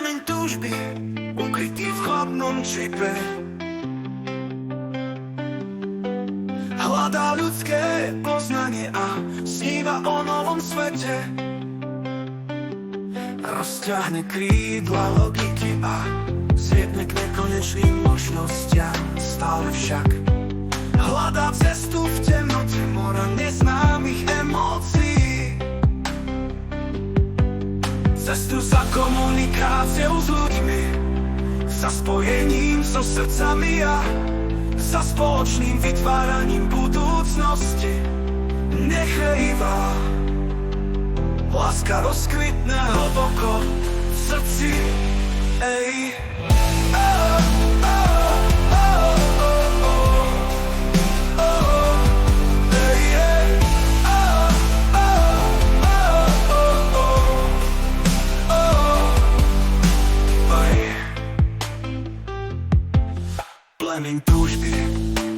Plameň túžby, ukrytý v chladnom čipe, hľadá ľudské poznanie a sníva o novom svete. Rozťahne krídla logiky a zjedne k nekonečným možnostiam. Stále však hľadá cestu v temnote mora neznámych emócií. Cestu za komunikáciou s ľuďmi, za spojením so srdcami a za spoločným vytváraním budúcnosti. Nechrýva, láska rozkvitne hlboko v srdci. Ej. Plameň túžby,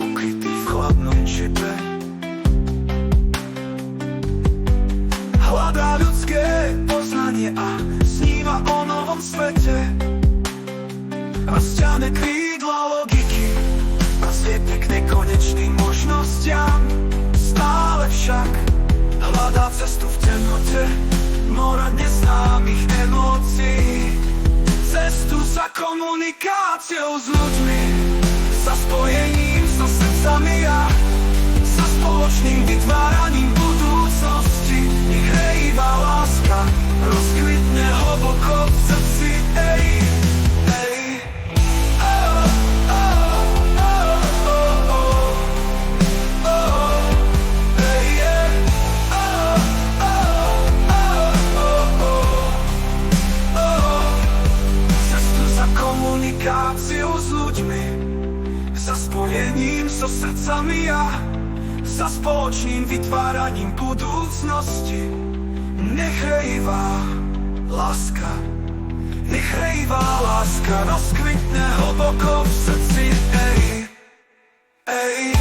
ukrytý v chladnom čipe, hľadá ľudské poznanie a sníva o novom svete. Rozťahne krídla logiky a zlietne k nekonečným možnostiam. Stále však hľadá cestu v temnote mora neznámych emócií. Cestu za komunikáciou s ľuďmi, za spojením so srdcami a za spoločným vytváraním budúcnosti. Nech hrejivá láska rozkvitne hlboko v srdci. Ej, ej. Cestu za komunikáciou s ľuďmi, za spojením so srdcami a za spoločným vytváraním budúcnosti. Nechrejivá láska, nechrejivá láska rozkvitne hlboko v srdci. Ej, ej.